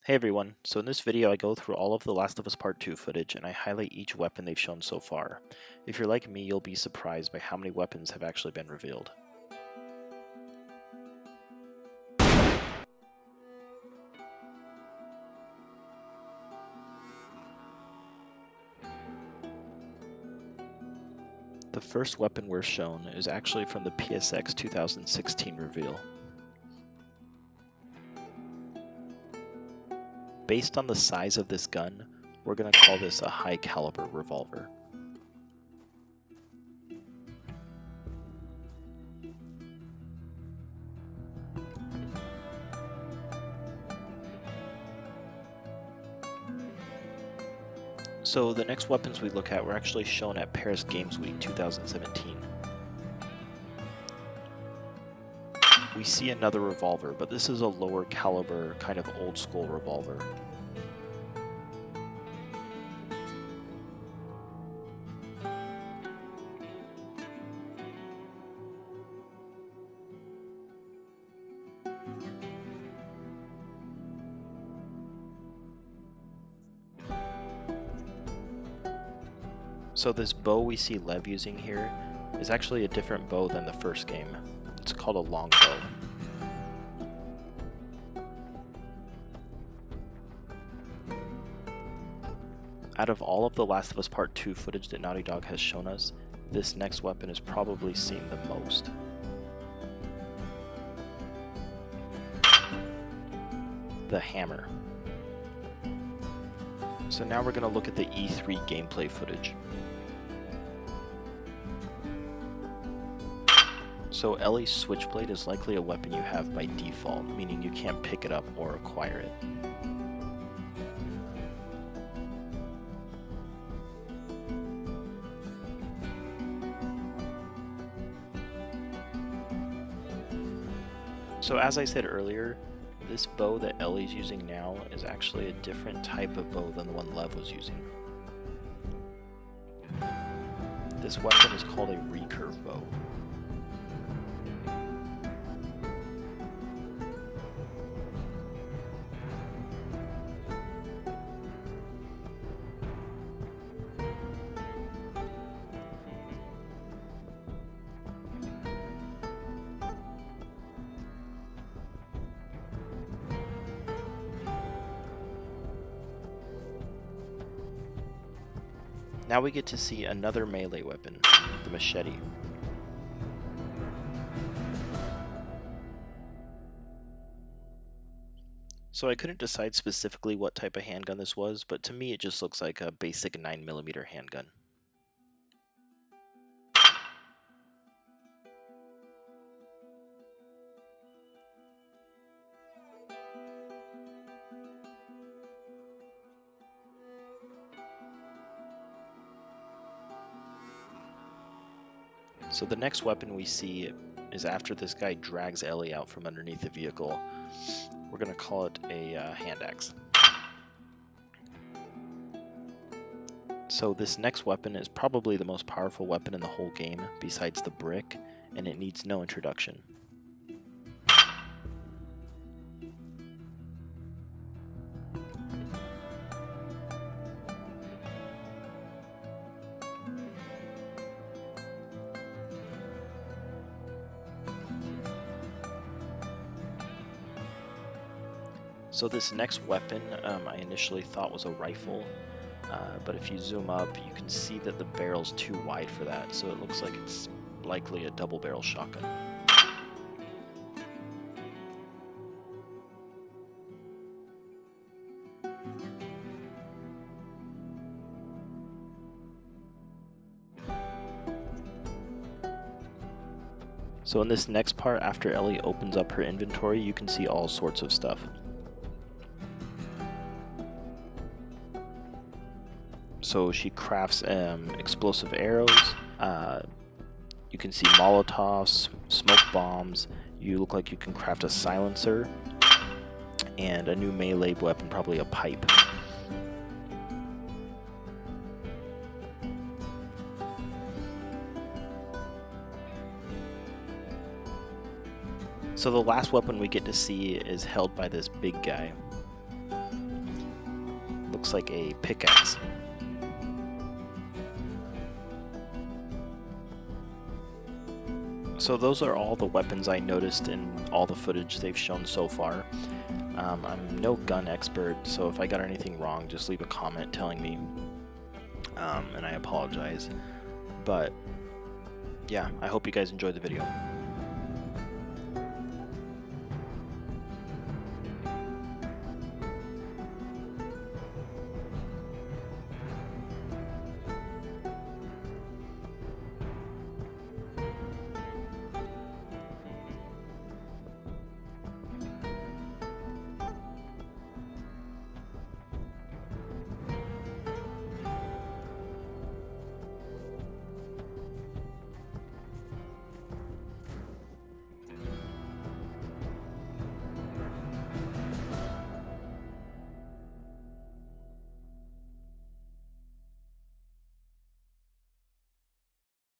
Hey everyone, so in this video I go through all of the Last of Us Part 2 footage and I highlight each weapon they've shown so far. If you're like me, you'll be surprised by how many weapons have actually been revealed. The first weapon we're shown is actually from the PSX 2016 reveal. Based on the size of this gun, we're going to call this a high caliber revolver. So the next weapons we look at were actually shown at Paris Games Week 2017. We see another revolver, but this is a lower caliber, kind of old school revolver. So this bow we see Lev using here is actually a different bow than the first game. It's called a longbow. Out of all of the Last of Us Part 2 footage that Naughty Dog has shown us, this next weapon is probably seen the most. The hammer. So now we're going to look at the E3 gameplay footage. So Ellie's switchblade is likely a weapon you have by default, meaning you can't pick it up or acquire it. So as I said earlier, this bow that Ellie's using now is actually a different type of bow than the one Lev was using. This weapon is called a recurve bow. Now we get to see another melee weapon, the machete. So I couldn't decide specifically what type of handgun this was, but to me it just looks like a basic 9mm handgun. So the next weapon we see is after this guy drags Ellie out from underneath the vehicle. We're going to call it a hand axe. So this next weapon is probably the most powerful weapon in the whole game besides the brick, and it needs no introduction. So this next weapon I initially thought was a rifle, but if you zoom up you can see that the barrel's too wide for that, so it looks like it's likely a double barrel shotgun. So in this next part, after Ellie opens up her inventory, you can see all sorts of stuff. So she crafts explosive arrows, you can see Molotovs, smoke bombs, you look like you can craft a silencer, and a new melee weapon, probably a pipe. So the last weapon we get to see is held by this big guy. looks like a pickaxe. So those are all the weapons I noticed in all the footage they've shown so far. I'm no gun expert, so if I got anything wrong, just leave a comment telling me, and I apologize. But yeah, I hope you guys enjoyed the video.